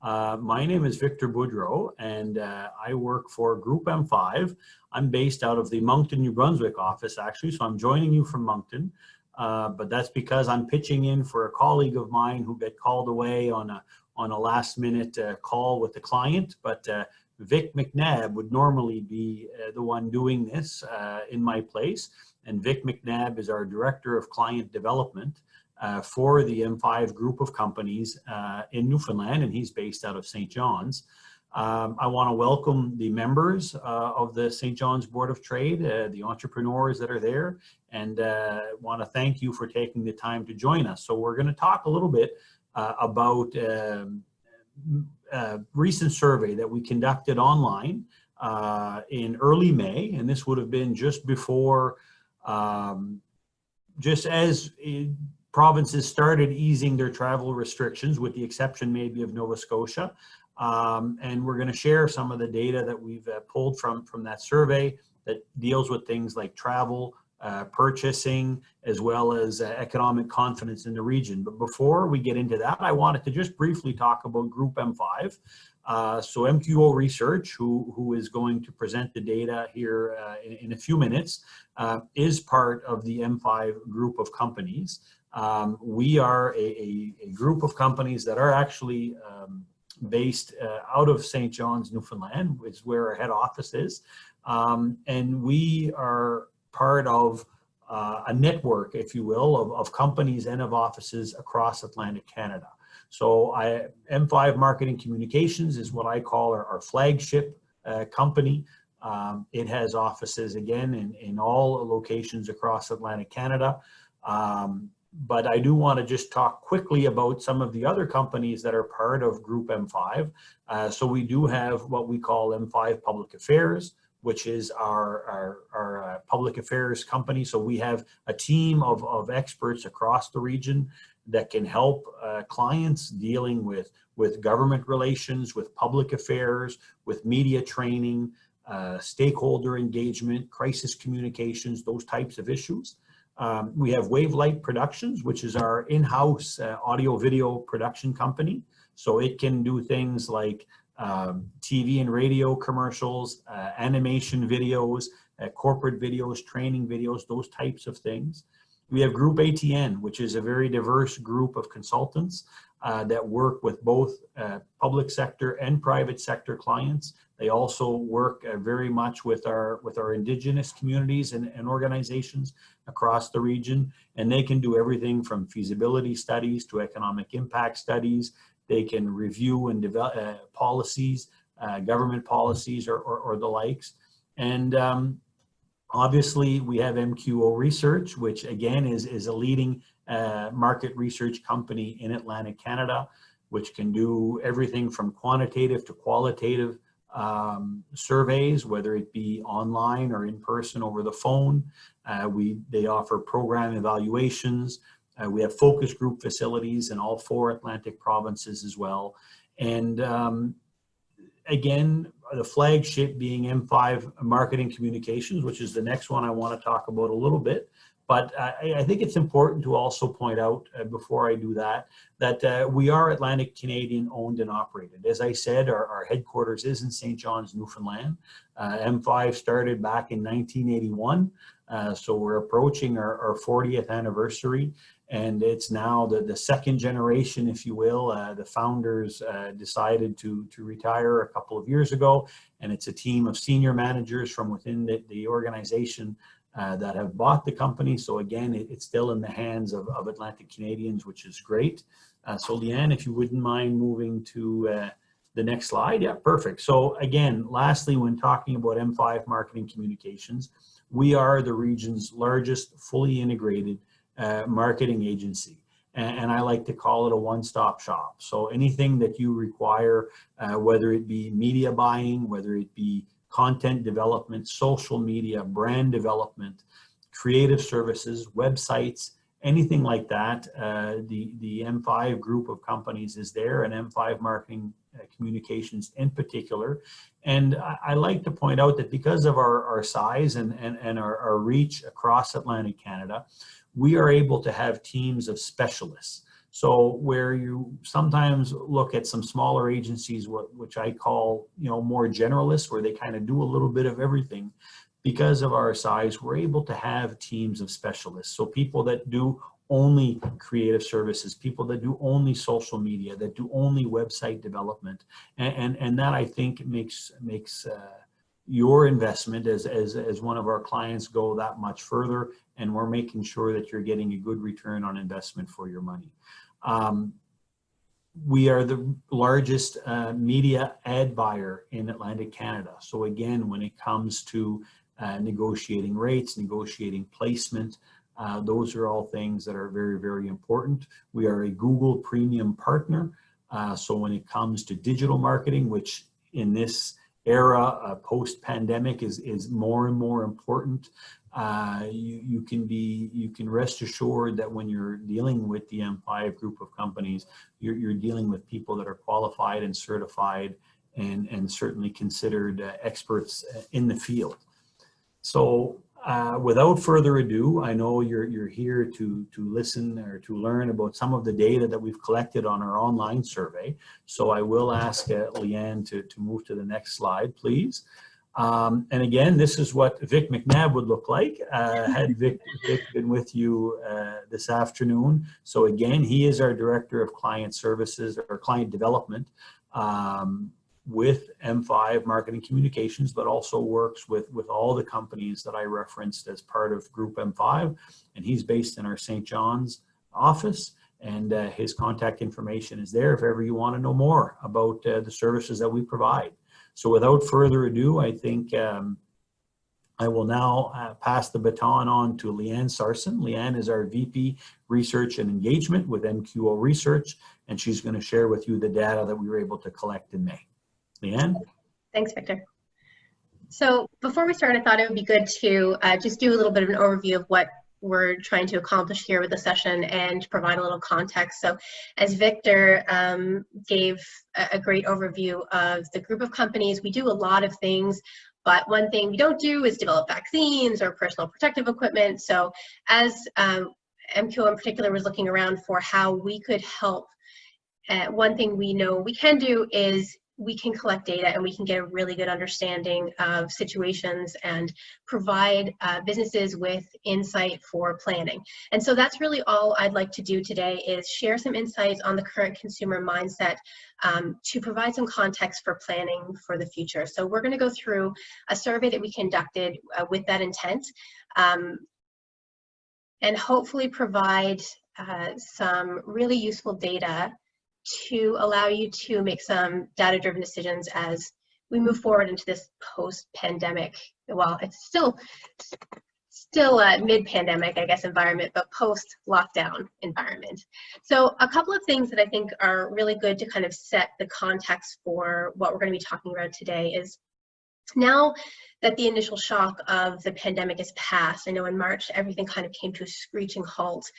My name is Victor Boudreau, and I work for Group M5. I'm based out of the Moncton, New Brunswick office, actually, so I'm joining you from Moncton. But that's because I'm pitching in for a colleague of mine who got called away on a last-minute call with the client. But Vic McNabb would normally be the one doing this in my place. And Vic McNabb is our Director of Client Development for the M5 group of companies in Newfoundland, and he's based out of St. John's. I want to welcome the members of the St. John's Board of Trade, the entrepreneurs that are there, and want to thank you for taking the time to join us. So we're going to talk a little bit about a recent survey that we conducted online in early May, and this would have been just before, just as provinces started easing their travel restrictions, with the exception maybe of Nova Scotia. And we're going to share some of the data that we've pulled from that survey that deals with things like travel, purchasing, as well as economic confidence in the region. But before we get into that, I wanted to just briefly talk about Group M5. So MQO Research, who is going to present the data here in a few minutes, is part of the M5 group of companies. We are a group of companies that are actually based out of St. John's, Newfoundland, which is where our head office is. And we are part of a network, if you will, of companies and of offices across Atlantic Canada. So M5 Marketing Communications is what I call our flagship company. It has offices, again, in all locations across Atlantic Canada. But I do want to just talk quickly about some of the other companies that are part of Group M5. So we do have what we call M5 Public Affairs, which is our public affairs company. So we have a team of experts across the region that can help clients dealing with government relations, with public affairs, with media training, stakeholder engagement, crisis communications, those types of issues. We have Wavelight Productions, which is our in-house audio-video production company. So it can do things like TV and radio commercials, animation videos, corporate videos, training videos, those types of things. We have Group ATN, which is a very diverse group of consultants that work with both public sector and private sector clients. They also work very much with our Indigenous communities and organizations across the region, and they can do everything from feasibility studies to economic impact studies. They can review and develop policies, government policies or the likes. And obviously we have MQO Research, which again is a leading market research company in Atlantic Canada, which can do everything from quantitative to qualitative surveys, whether it be online or in person over the phone. They offer program evaluations. We have focus group facilities in all 4 Atlantic provinces as well. And again, the flagship being M5 Marketing Communications, which is the next one I want to talk about a little bit. But I think it's important to also point out before I do that, that we are Atlantic Canadian owned and operated. As I said, our headquarters is in St. John's, Newfoundland. M5 started back in 1981. So we're approaching our 40th anniversary. And it's now the second generation, if you will. The founders decided to retire a couple of years ago. And it's a team of senior managers from within the organization that have bought the company. So again, it's still in the hands of Atlantic Canadians, which is great. So Leanne, if you wouldn't mind moving to the next slide. Yeah, perfect. So again, lastly, when talking about M5 Marketing Communications, we are the region's largest fully integrated marketing agency. And I like to call it a one-stop shop. So anything that you require, whether it be media buying, whether it be content development, social media, brand development, creative services, websites, anything like that, the M5 group of companies is there, and M5 Marketing Communications in particular. And I like to point out that because of our size and our reach across Atlantic Canada, we are able to have teams of specialists. So where you sometimes look at some smaller agencies, which I call, more generalists, where they kind of do a little bit of everything. Because of our size, we're able to have teams of specialists. So people that do only creative services, people that do only social media, that do only website development, and that I think makes your investment as one of our clients go that much further, and we're making sure that you're getting a good return on investment for your money. We are the largest media ad buyer in Atlantic Canada. So again, when it comes to negotiating rates, negotiating placement, those are all things that are very, very important. We are a Google Premium partner. So when it comes to digital marketing, which in this era, post-pandemic, is more and more important, you can rest assured that when you're dealing with the M5 group of companies, you're dealing with people that are qualified and certified and certainly considered experts in the field. So without further ado, I know you're here to listen or to learn about some of the data that we've collected on our online survey. So I will ask Leanne to move to the next slide, please. And again, this is what Vic McNabb would look like had Vic been with you this afternoon. So again, he is our Director of Client Services or Client Development with M5 Marketing Communications, but also works with all the companies that I referenced as part of Group M5. And he's based in our St. John's office, and his contact information is there if ever you want to know more about the services that we provide. So without further ado, I think I will now pass the baton on to Leanne Sarson. Leanne is our VP Research and Engagement with MQO Research, and she's going to share with you the data that we were able to collect in May. Leanne? Thanks, Victor. So before we start, I thought it would be good to just do a little bit of an overview of what we're trying to accomplish here with the session and provide a little context. So as Victor gave a great overview of the group of companies, we do a lot of things, but one thing we don't do is develop vaccines or personal protective equipment. So as MQO in particular was looking around for how we could help, one thing we know we can do is we can collect data and we can get a really good understanding of situations and provide businesses with insight for planning. And so that's really all I'd like to do today, is share some insights on the current consumer mindset to provide some context for planning for the future. So we're going to go through a survey that we conducted with that intent, and hopefully provide some really useful data to allow you to make some data-driven decisions as we move forward into this post-pandemic, well, it's still a mid-pandemic, I guess, environment, but post-lockdown environment. So a couple of things that I think are really good to kind of set the context for what we're going to be talking about today is, now that the initial shock of the pandemic is past, I know in March everything kind of came to a screeching halt.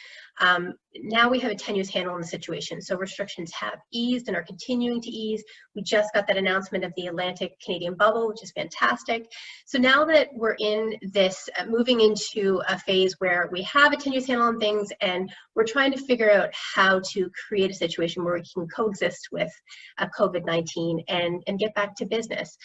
Now we have a tenuous handle on the situation. So restrictions have eased and are continuing to ease. We just got that announcement of the Atlantic Canadian bubble, which is fantastic. So now that we're in this, moving into a phase where we have a tenuous handle on things and we're trying to figure out how to create a situation where we can coexist with COVID-19 and get back to business.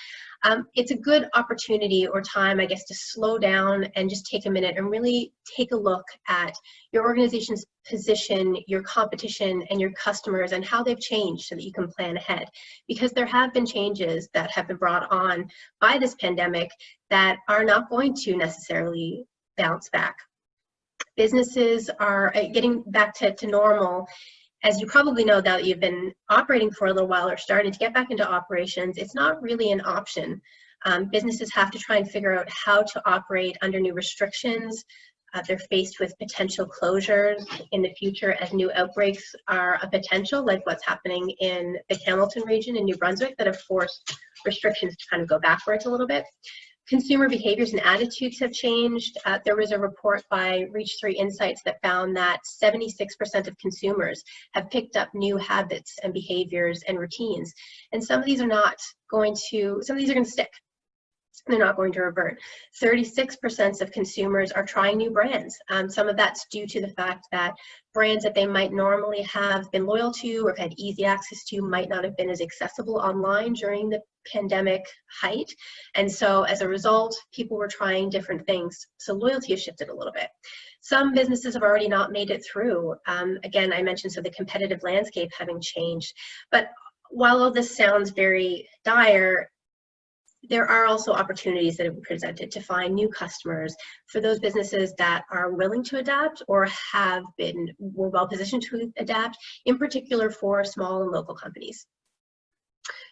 It's a good opportunity or time, I guess, to slow down and just take a minute and really take a look at your organization's position, your competition, and your customers, and how they've changed so that you can plan ahead. Because there have been changes that have been brought on by this pandemic that are not going to necessarily bounce back. Businesses are getting back to normal. As you probably know, now that you've been operating for a little while or starting to get back into operations, it's not really an option. Businesses have to try and figure out how to operate under new restrictions. They're faced with potential closures in the future as new outbreaks are a potential, like what's happening in the Hamilton region in New Brunswick, that have forced restrictions to kind of go backwards a little bit. Consumer behaviors and attitudes have changed. There was a report by Reach3 Insights that found that 76% of consumers have picked up new habits and behaviors and routines. And some of these are not going to, some of these are going to stick. They're not going to revert. 36% of consumers are trying new brands. Some of that's due to the fact that brands that they might normally have been loyal to or had easy access to might not have been as accessible online during the pandemic height. And so as a result, people were trying different things. So loyalty has shifted a little bit. Some businesses have already not made it through. Again, I mentioned so the competitive landscape having changed. But while all this sounds very dire, there are also opportunities that have been presented to find new customers for those businesses that are willing to adapt or were well positioned to adapt, in particular for small and local companies.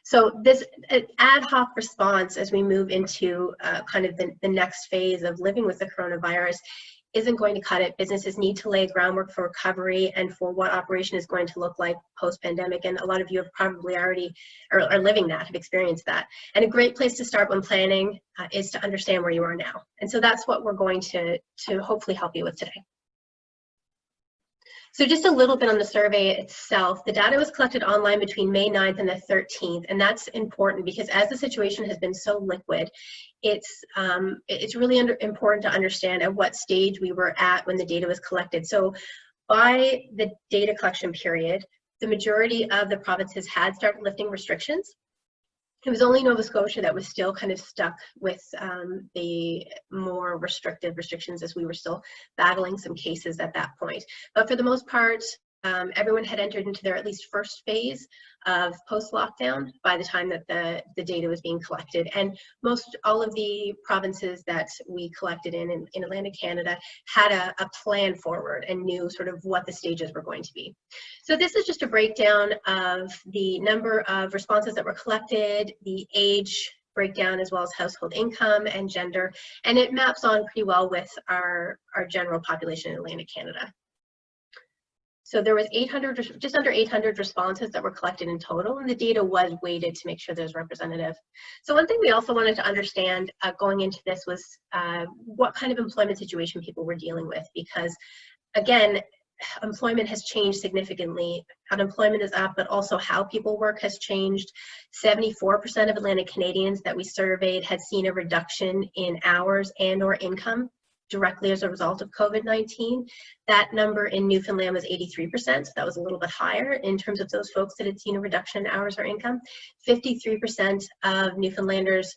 So this ad hoc response as we move into kind of the next phase of living with the coronavirus isn't going to cut it. Businesses need to lay groundwork for recovery and for what operation is going to look like post-pandemic. And a lot of you have probably already are living that, have experienced that. And a great place to start when planning is to understand where you are now. And so that's what we're going to hopefully help you with today. So just a little bit on the survey itself. The data was collected online between May 9th and the 13th, and that's important because as the situation has been so liquid, it's really important to understand at what stage we were at when the data was collected. So by the data collection period, the majority of the provinces had started lifting restrictions. It was only Nova Scotia that was still kind of stuck with the more restrictive restrictions as we were still battling some cases at that point. But for the most part, everyone had entered into their at least first phase of post-lockdown by the time that the data was being collected. And all of the provinces that we collected in Atlantic Canada had a plan forward and knew sort of what the stages were going to be. So this is just a breakdown of the number of responses that were collected, the age breakdown, as well as household income and gender, and it maps on pretty well with our general population in Atlantic Canada. So there was just under 800 responses that were collected in total, and the data was weighted to make sure there's representative. So one thing we also wanted to understand going into this was what kind of employment situation people were dealing with, because again, employment has changed significantly. Unemployment is up, but also how people work has changed. 74% of Atlantic Canadians that we surveyed had seen a reduction in hours and or income directly as a result of COVID-19. That number in Newfoundland was 83%, so that was a little bit higher in terms of those folks that had seen a reduction in hours or income. 53% of Newfoundlanders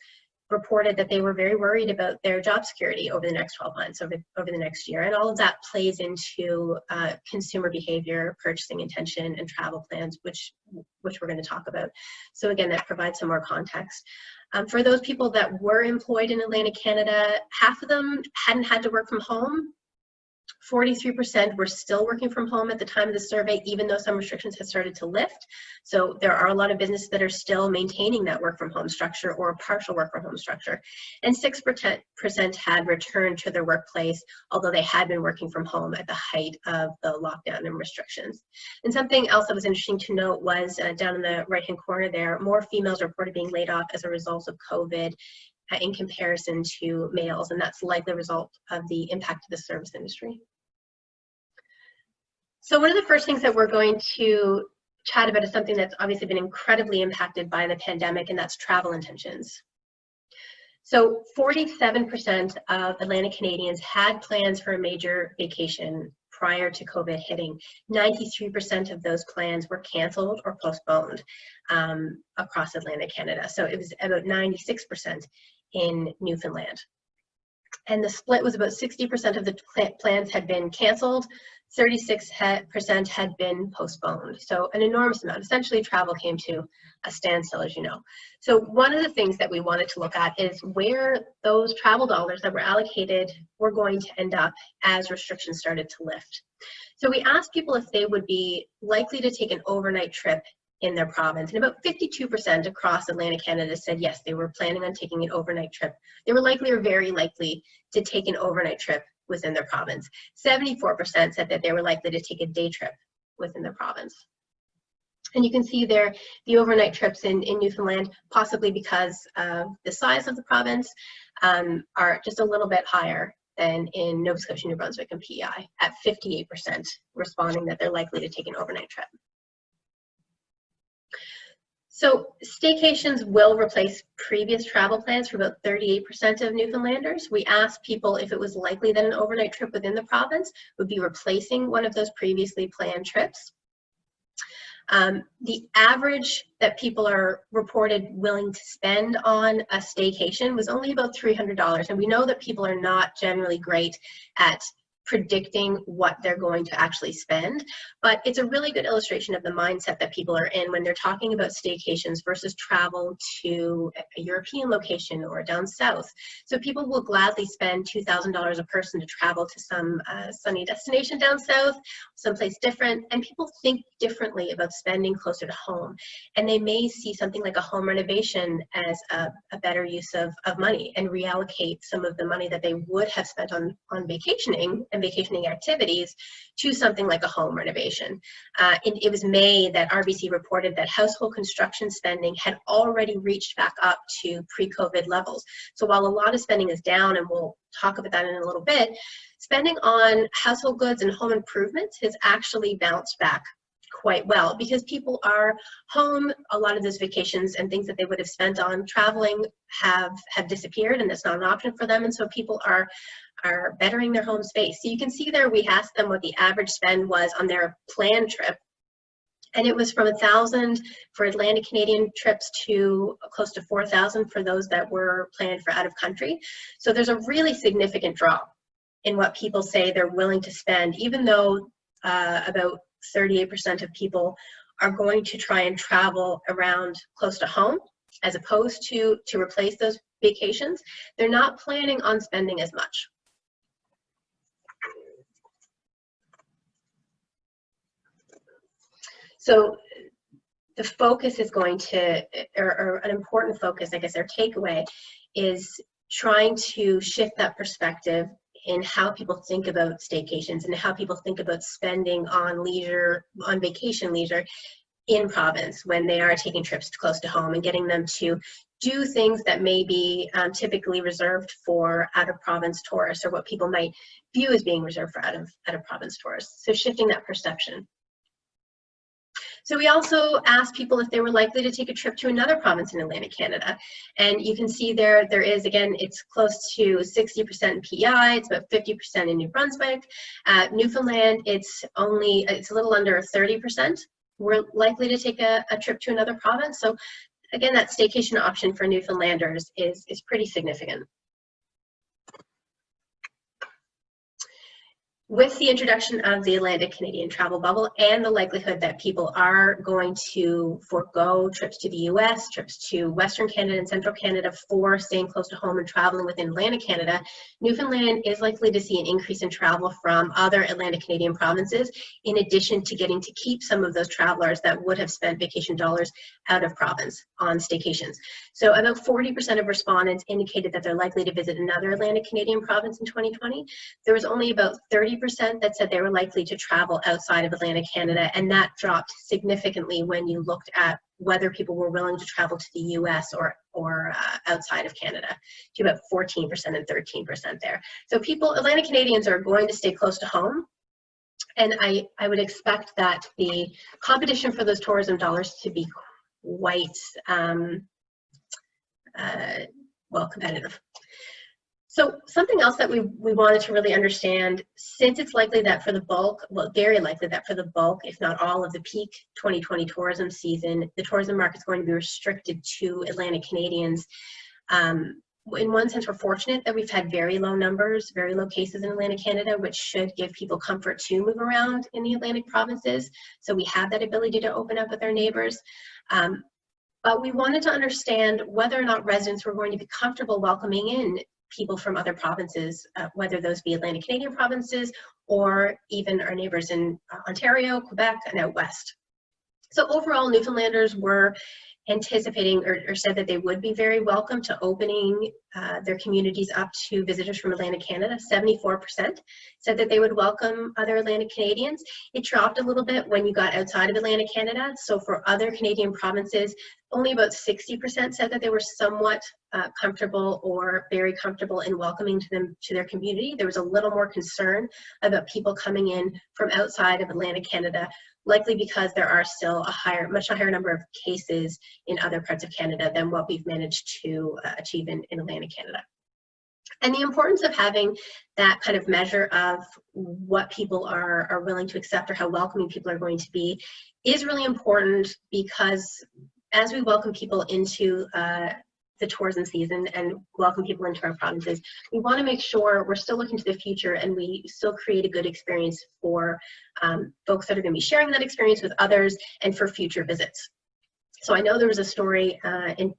reported that they were very worried about their job security over the next 12 months, over the next year. And all of that plays into consumer behavior, purchasing intention, and travel plans, which we're going to talk about. So again, that provides some more context. For those people that were employed in Atlantic Canada, half of them hadn't had to work from home. 43% were still working from home at the time of the survey, even though some restrictions had started to lift. So there are a lot of businesses that are still maintaining that work from home structure or partial work from home structure. And 6% had returned to their workplace, although they had been working from home at the height of the lockdown and restrictions. And something else that was interesting to note was down in the right-hand corner there, more females reported being laid off as a result of COVID in comparison to males, and that's likely a result of the impact of the service industry. So one of the first things that we're going to chat about is something that's obviously been incredibly impacted by the pandemic, and that's travel intentions. So 47% of Atlantic Canadians had plans for a major vacation prior to COVID hitting. 93% of those plans were canceled or postponed across Atlantic Canada. So it was about 96% in Newfoundland. And the split was about 60% of the plans had been canceled, 36% had been postponed. So an enormous amount. Essentially, travel came to a standstill, as you know. So one of the things that we wanted to look at is where those travel dollars that were allocated were going to end up as restrictions started to lift. So we asked people if they would be likely to take an overnight trip in their province, and about 52% across Atlantic Canada said yes, they were planning on taking an overnight trip. They were likely or very likely to take an overnight trip within their province. 74% said that they were likely to take a day trip within their province. And you can see there the overnight trips in Newfoundland, possibly because of the size of the province, are just a little bit higher than in Nova Scotia, New Brunswick, and PEI, at 58% responding that they're likely to take an overnight trip. So staycations will replace previous travel plans for about 38% of Newfoundlanders. We asked people if it was likely that an overnight trip within the province would be replacing one of those previously planned trips. The average that people are reported willing to spend on a staycation was only about $300. And we know that people are not generally great at predicting what they're going to actually spend, but it's a really good illustration of the mindset that people are in when they're talking about staycations versus travel to a European location or down south. So people will gladly spend $2,000 a person to travel to some sunny destination down south, someplace different, and people think differently about spending closer to home. And they may see something like a home renovation as a better use of money and reallocate some of the money that they would have spent on vacationing and vacationing activities to something like a home renovation. It was May that RBC reported that household construction spending had already reached back up to pre-COVID levels. So while a lot of spending is down, and we'll talk about that in a little bit, spending on household goods and home improvements has actually bounced back quite well because people are home. A lot of those vacations and things that they would have spent on traveling have disappeared, and it's not an option for them, and so people are bettering their home space. So you can see there we asked them what the average spend was on their planned trip, and it was from $1,000 for Atlantic Canadian trips to close to $4,000 for those that were planned for out of country. So there's a really significant drop in what people say they're willing to spend, even though about 38% of people are going to try and travel around close to home as opposed to replace those vacations. They're not planning on spending as much. So the focus is going to, or an important focus, I guess, our takeaway is trying to shift that perspective in how people think about staycations and how people think about spending on leisure, on vacation leisure in province when they are taking trips close to home, and getting them to do things that may be typically reserved for out-of-province tourists, or what people might view as being reserved for out-of-province tourists. So shifting that perception. So we also asked people if they were likely to take a trip to another province in Atlantic Canada. And you can see there is, again, it's close to 60% in PEI, it's about 50% in New Brunswick. Newfoundland, it's a little under 30%. We're likely to take a trip to another province. So again, that staycation option for Newfoundlanders is pretty significant. With the introduction of the Atlantic Canadian travel bubble and the likelihood that people are going to forego trips to the US, trips to Western Canada and Central Canada for staying close to home and traveling within Atlantic Canada, Newfoundland is likely to see an increase in travel from other Atlantic Canadian provinces, in addition to getting to keep some of those travelers that would have spent vacation dollars out of province on staycations. So about 40% of respondents indicated that they're likely to visit another Atlantic Canadian province in 2020. There was only about 30% that said they were likely to travel outside of Atlantic Canada, and that dropped significantly when you looked at whether people were willing to travel to the US or outside of Canada, to about 14% and 13% there. So Atlantic Canadians are going to stay close to home, and I would expect that the competition for those tourism dollars to be quite well, competitive. So something else that we wanted to really understand, since it's likely that for the bulk, well, very likely that for the bulk, if not all of the peak 2020 tourism season, the tourism market is going to be restricted to Atlantic Canadians. In one sense, we're fortunate that we've had very low numbers, very low cases in Atlantic Canada, which should give people comfort to move around in the Atlantic provinces. So we have that ability to open up with our neighbors. But we wanted to understand whether or not residents were going to be comfortable welcoming in people from other provinces, whether those be Atlantic Canadian provinces or even our neighbors in Ontario, Quebec, and out west. So overall, Newfoundlanders were anticipating or said that they would be very welcome to opening their communities up to visitors from Atlantic Canada. 74% said that they would welcome other Atlantic Canadians. It dropped a little bit when you got outside of Atlantic Canada. So for other Canadian provinces, only about 60% said that they were somewhat comfortable or very comfortable in welcoming them to their community. There was a little more concern about people coming in from outside of Atlantic Canada likely because there are still much higher number of cases in other parts of Canada than what we've managed to achieve in Atlantic Canada. And the importance of having that kind of measure of what people are willing to accept or how welcoming people are going to be is really important, because as we welcome people into the tourism season and welcome people into our provinces, we want to make sure we're still looking to the future and we still create a good experience for folks that are going to be sharing that experience with others and for future visits. So I know there was a story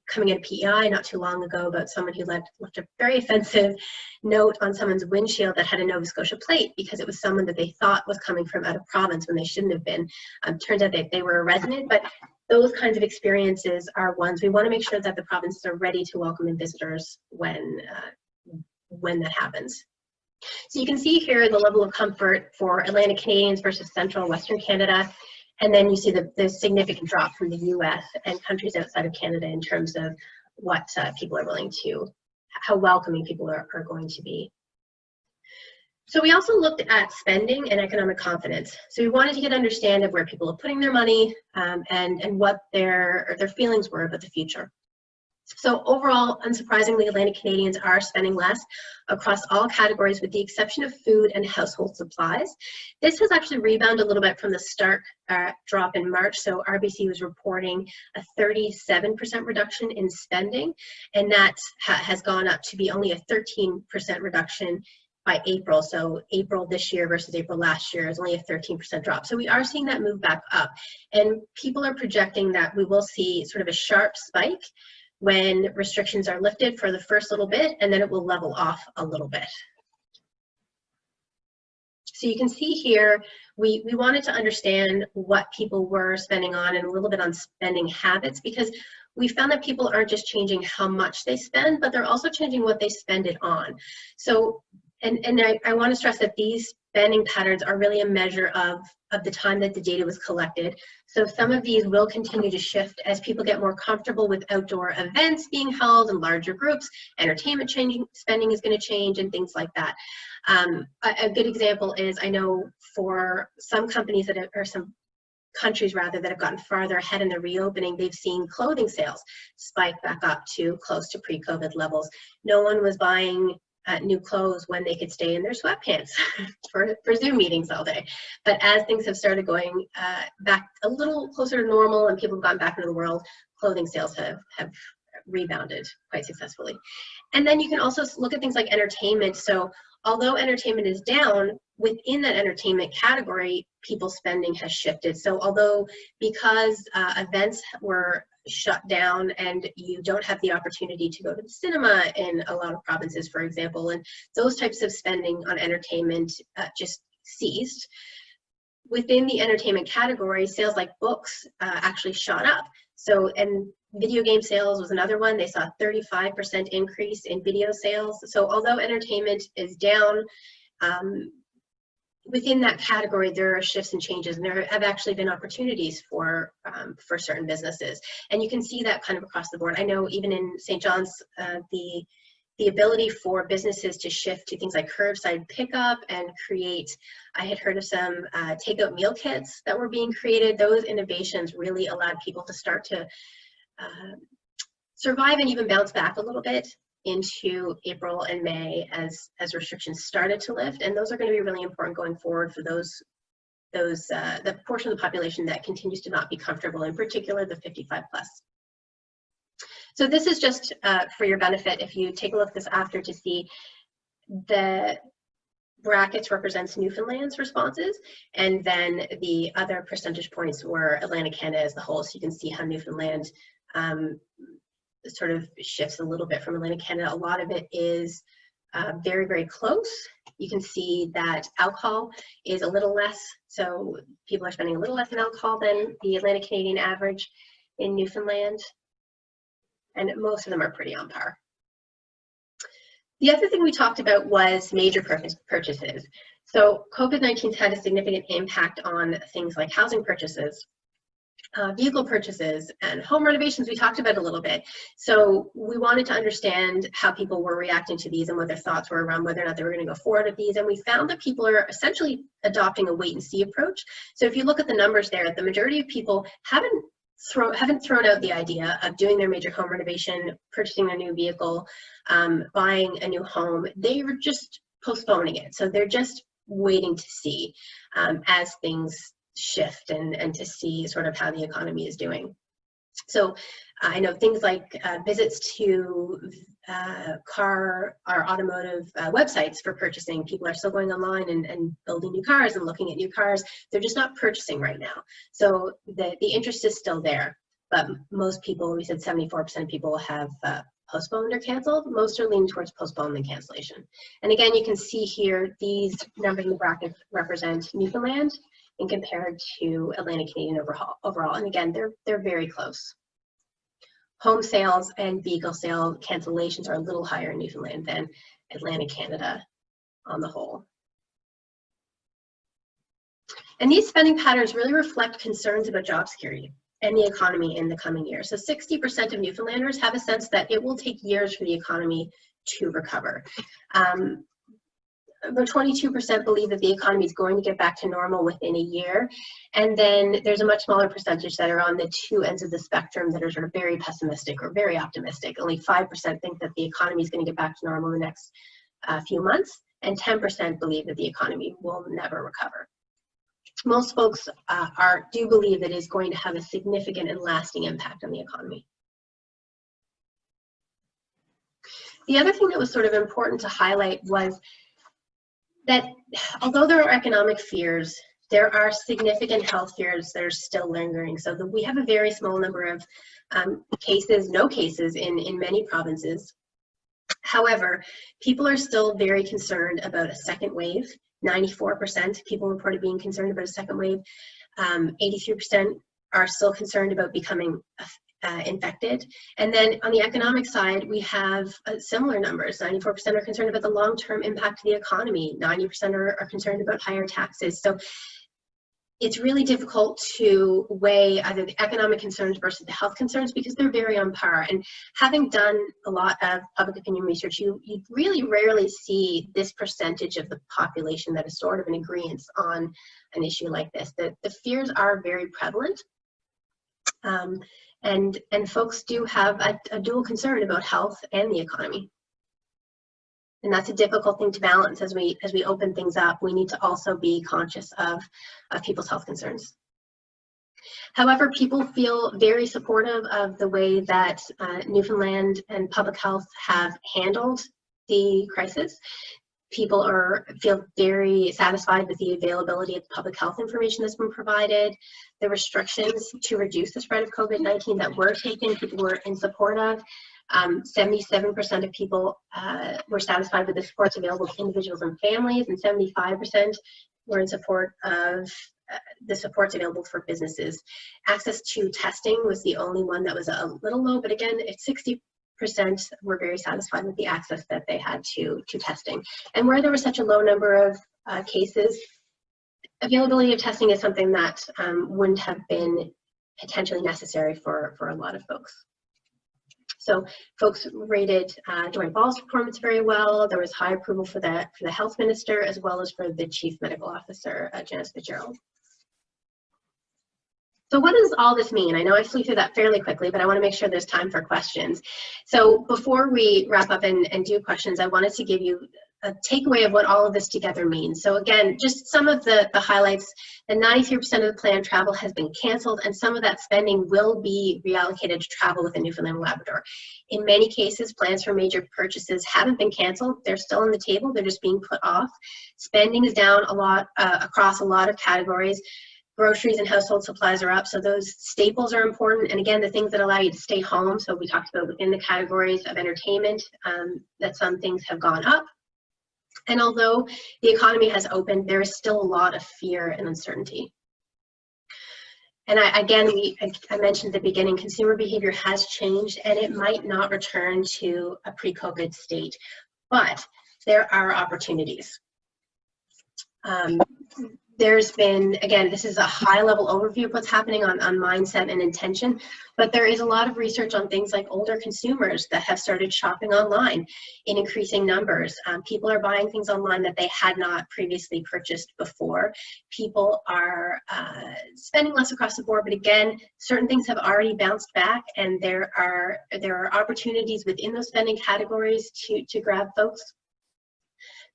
coming in PEI not too long ago about someone who left a very offensive note on someone's windshield that had a Nova Scotia plate because it was someone that they thought was coming from out of province when they shouldn't have been. Turns out that they were a resident, but those kinds of experiences are ones we want to make sure that the provinces are ready to welcome in visitors when that happens. So you can see here the level of comfort for Atlantic Canadians versus Central and Western Canada. And then you see the significant drop from the US and countries outside of Canada in terms of what people are willing to, how welcoming people are going to be. So we also looked at spending and economic confidence. So we wanted to get an understanding of where people are putting their money and what their feelings were about the future. So overall, unsurprisingly, Atlantic Canadians are spending less across all categories with the exception of food and household supplies. This has actually rebounded a little bit from the stark drop in March. So RBC was reporting a 37% reduction in spending, and that has gone up to be only a 13% reduction by April. So April this year versus April last year is only a 13% drop. So we are seeing that move back up, and people are projecting that we will see sort of a sharp spike when restrictions are lifted for the first little bit, and then it will level off a little bit. So you can see here, we wanted to understand what people were spending on and a little bit on spending habits, because we found that people aren't just changing how much they spend, but they're also changing what they spend it on. So, and I want to stress that these spending patterns are really a measure of the time that the data was collected. So some of these will continue to shift as people get more comfortable with outdoor events being held in larger groups. Entertainment spending is going to change and things like that. A good example is, I know for some companies that or some countries rather that have gotten farther ahead in the reopening, they've seen clothing sales spike back up to close to pre-COVID levels. No one was buying new clothes when they could stay in their sweatpants for Zoom meetings all day. But as things have started going back a little closer to normal and people have gone back into the world, clothing sales have rebounded quite successfully. And then you can also look at things like entertainment. So although entertainment is down, within that entertainment category, people's spending has shifted. So although because events were shut down and you don't have the opportunity to go to the cinema in a lot of provinces, for example, and those types of spending on entertainment just ceased. Within the entertainment category, sales like books actually shot up. So, and video game sales was another one. They saw a 35% increase in video sales. So although entertainment is down, within that category, there are shifts and changes, and there have actually been opportunities for certain businesses. And you can see that kind of across the board. I know even in St. John's, the ability for businesses to shift to things like curbside pickup and create, I had heard of some takeout meal kits that were being created. Those innovations really allowed people to start to survive and even bounce back a little bit into April and May as restrictions started to lift, and those are going to be really important going forward for the portion of the population that continues to not be comfortable, in particular the 55 plus. So this is just for your benefit. If you take a look at this after to see the brackets represents Newfoundland's responses, and then the other percentage points were Atlantic Canada as the whole. So you can see how Newfoundland sort of shifts a little bit from Atlantic Canada. A lot of it is very, very close. You can see that alcohol is a little less. So people are spending a little less on alcohol than the Atlantic Canadian average in Newfoundland. And most of them are pretty on par. The other thing we talked about was major purchases. So COVID-19 has had a significant impact on things like housing purchases. vehicle purchases and home renovations we talked about a little bit. So we wanted to understand how people were reacting to these and what their thoughts were around whether or not they were going to go forward with these. And we found that people are essentially adopting a wait and see approach. So if you look at the numbers there, the majority of people haven't thrown out the idea of doing their major home renovation, purchasing a new vehicle, buying a new home. They were just postponing it. So they're just waiting to see as things shift and to see sort of how the economy is doing. So I know things like visits to car or automotive websites for purchasing. People are still going online and building new cars and looking at new cars. They're just not purchasing right now. So the interest is still there, but most people, we said 74% of people have postponed or canceled. Most are leaning towards postponed and cancellation. And again, you can see here, these numbers in the bracket represent Newfoundland and compared to Atlantic Canadian overall. And again, they're very close. Home sales and vehicle sale cancellations are a little higher in Newfoundland than Atlantic Canada on the whole. And these spending patterns really reflect concerns about job security and the economy in the coming years. So 60% of Newfoundlanders have a sense that it will take years for the economy to recover. About 22% believe that the economy is going to get back to normal within a year. And then there's a much smaller percentage that are on the two ends of the spectrum that are sort of very pessimistic or very optimistic. Only 5% think that the economy is going to get back to normal in the next few months, and 10% believe that the economy will never recover. Most folks do believe that it is going to have a significant and lasting impact on the economy. The other thing that was sort of important to highlight was that although there are economic fears, there are significant health fears that are still lingering. So we have a very small number of cases, no cases in many provinces. However, people are still very concerned about a second wave. 94% people reported being concerned about a second wave. 83% are still concerned about becoming infected. And then on the economic side, we have similar numbers. 94% are concerned about the long-term impact to the economy. 90% are concerned about higher taxes. So it's really difficult to weigh either the economic concerns versus the health concerns because they're very on par. And having done a lot of public opinion research, you really rarely see this percentage of the population that is sort of in agreement on an issue like this. The fears are very prevalent. And folks do have a dual concern about health and the economy. And that's a difficult thing to balance as we open things up. We need to also be conscious of people's health concerns. However, people feel very supportive of the way that Newfoundland and public health have handled the crisis. People feel very satisfied with the availability of public health information that's been provided. The restrictions to reduce the spread of COVID-19 that were taken, people were in support of. 77% of people were satisfied with the supports available to individuals and families, and 75% were in support of the supports available for businesses. Access to testing was the only one that was a little low, but again, it's 60% were very satisfied with the access that they had to testing. And where there was such a low number of cases, availability of testing is something that wouldn't have been potentially necessary for a lot of folks. So folks rated Joy Ball's performance very well. There was high approval for the health minister as well as for the chief medical officer, Janice Fitzgerald. So what does all this mean? I know I flew through that fairly quickly, but I want to make sure there's time for questions. So before we wrap up and do questions, I wanted to give you a takeaway of what all of this together means. So again, just some of the highlights. The 93% of the planned travel has been canceled, and some of that spending will be reallocated to travel within Newfoundland and Labrador. In many cases, plans for major purchases haven't been canceled. They're still on the table. They're just being put off. Spending is down a lot across a lot of categories. Groceries and household supplies are up, so those staples are important. And again, the things that allow you to stay home. So we talked about within the categories of entertainment, that some things have gone up. And although the economy has opened, there is still a lot of fear and uncertainty. And I mentioned at the beginning, consumer behavior has changed and it might not return to a pre-COVID state, but there are opportunities. there's been, again, this is a high-level overview of what's happening on mindset and intention, but there is a lot of research on things like older consumers that have started shopping online in increasing numbers. People are buying things online that they had not previously purchased before. People are spending less across the board, but again, certain things have already bounced back, and there are opportunities within those spending categories to grab folks.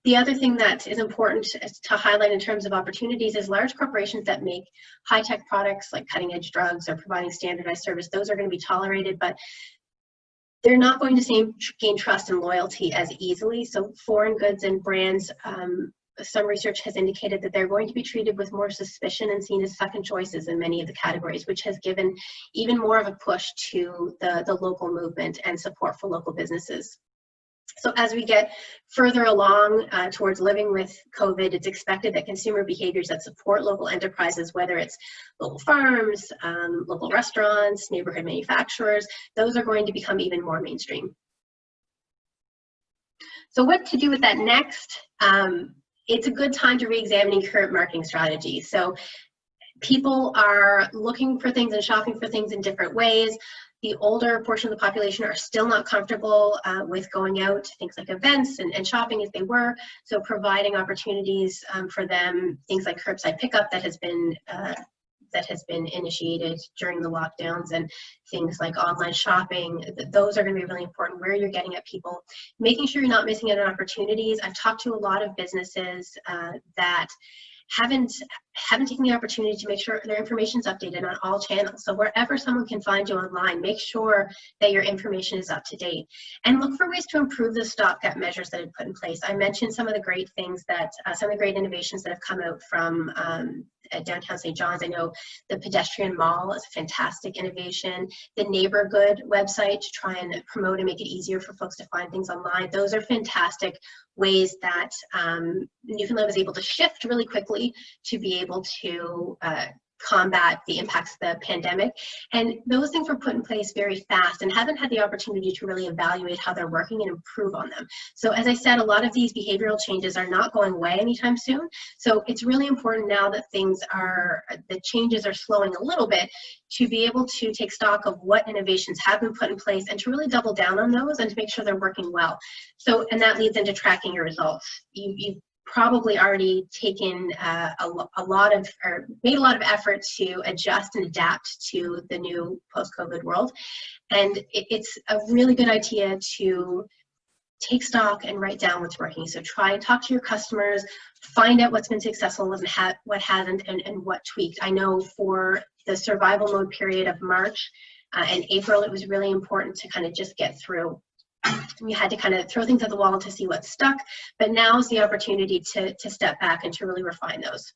The other thing that is important to highlight in terms of opportunities is large corporations that make high-tech products like cutting-edge drugs or providing standardized service. Those are going to be tolerated, but they're not going to gain trust and loyalty as easily. So foreign goods and brands, some research has indicated that they're going to be treated with more suspicion and seen as second choices in many of the categories, which has given even more of a push to the local movement and support for local businesses. So as we get further along towards living with COVID, it's expected that consumer behaviors that support local enterprises, whether it's local farms, local restaurants, neighborhood manufacturers, those are going to become even more mainstream. So what to do with that next? It's a good time to re-examine current marketing strategies. So people are looking for things and shopping for things in different ways. The older portion of the population are still not comfortable with going out to things like events and shopping as they were. So providing opportunities for them, things like curbside pickup that has been initiated during the lockdowns, and things like online shopping, those are going to be really important, where you're getting at people, making sure you're not missing out on opportunities. I've talked to a lot of businesses that haven't taken the opportunity to make sure their information is updated on all channels. So wherever someone can find you online, make sure that your information is up to date, and look for ways to improve the stopgap measures that have put in place. I mentioned some of the great things that, some of the great innovations that have come out from downtown St. John's. I know the pedestrian mall is a fantastic innovation. The Neighborhood website to try and promote and make it easier for folks to find things online. Those are fantastic ways that Newfoundland was able to shift really quickly to be able to combat the impacts of the pandemic. And those things were put in place very fast and haven't had the opportunity to really evaluate how they're working and improve on them. So as I said, a lot of these behavioral changes are not going away anytime soon. So it's really important now that the changes are slowing a little bit, to be able to take stock of what innovations have been put in place and to really double down on those and to make sure they're working well. So, and that leads into tracking your results. You've probably already taken made a lot of effort to adjust and adapt to the new post-COVID world. And it's a really good idea to take stock and write down what's working. So try and talk to your customers, find out what's been successful, what hasn't, and what tweaked. I know for the survival mode period of March and April, it was really important to kind of just get through. We had to kind of throw things at the wall to see what stuck, but now is the opportunity to step back and to really refine those.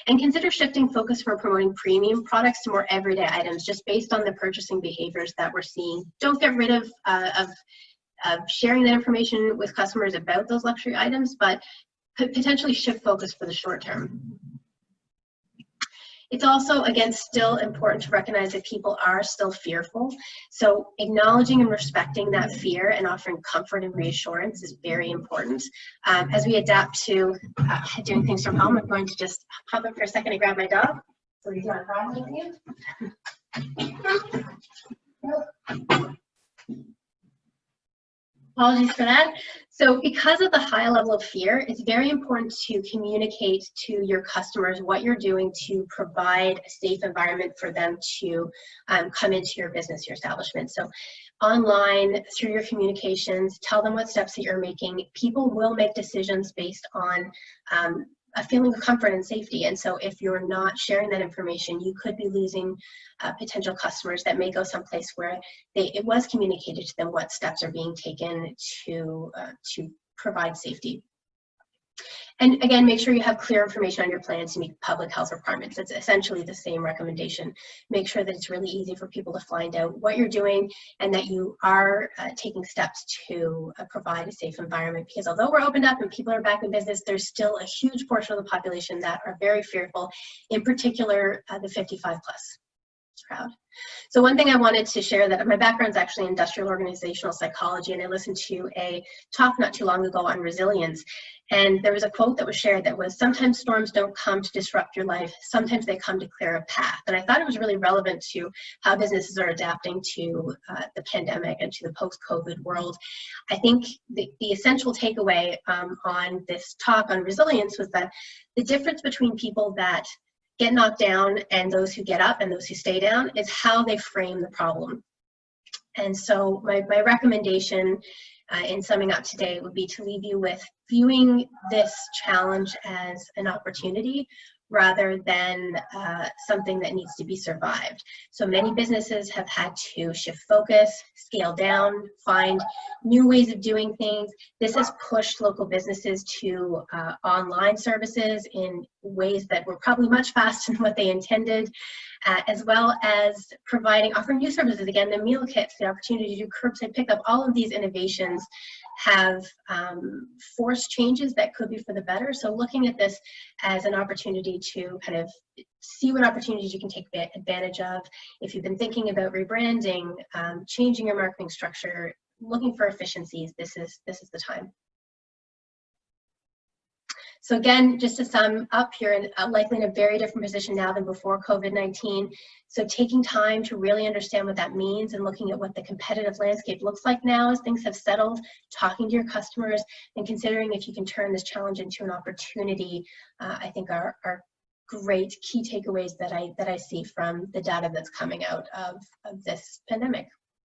And consider shifting focus from promoting premium products to more everyday items, just based on the purchasing behaviors that we're seeing. Don't get rid of sharing that information with customers about those luxury items, but potentially shift focus for the short term. It's also, again, still important to recognize that people are still fearful. So acknowledging and respecting that fear and offering comfort and reassurance is very important. As we adapt to doing things from home, I'm going to just pop up for a second and grab my dog. So he's not crying with you. Apologies for that. So because of the high level of fear, it's very important to communicate to your customers what you're doing to provide a safe environment for them to come into your business, your establishment. So online, through your communications, tell them what steps that you're making. People will make decisions based on a feeling of comfort and safety. And so if you're not sharing that information, you could be losing potential customers that may go someplace where it was communicated to them what steps are being taken to provide safety. And again, make sure you have clear information on your plans to meet public health requirements. It's essentially the same recommendation. Make sure that it's really easy for people to find out what you're doing and that you are taking steps to provide a safe environment. Because although we're opened up and people are back in business, there's still a huge portion of the population that are very fearful, in particular the 55 plus. proud. So one thing I wanted to share, that my background is actually industrial organizational psychology, and I listened to a talk not too long ago on resilience. And there was a quote that was shared that was, sometimes storms don't come to disrupt your life, sometimes they come to clear a path. And I thought it was really relevant to how businesses are adapting to the pandemic and to the post-COVID world. I think the essential takeaway on this talk on resilience was that the difference between people that get knocked down and those who get up and those who stay down is how they frame the problem. And so my recommendation in summing up today would be to leave you with viewing this challenge as an opportunity rather than something that needs to be survived. So many businesses have had to shift focus, scale down, find new ways of doing things. This has pushed local businesses to online services in ways that were probably much faster than what they intended, as well as offering new services. Again, the meal kits, the opportunity to do curbside pickup, all of these innovations have forced changes that could be for the better. So looking at this as an opportunity to kind of see what opportunities you can take advantage of. If you've been thinking about rebranding, changing your marketing structure, looking for efficiencies, this is the time. So again, just to sum up, you're likely in a very different position now than before COVID-19. So taking time to really understand what that means and looking at what the competitive landscape looks like now as things have settled, talking to your customers and considering if you can turn this challenge into an opportunity, I think are great key takeaways that I see from the data that's coming out of this pandemic.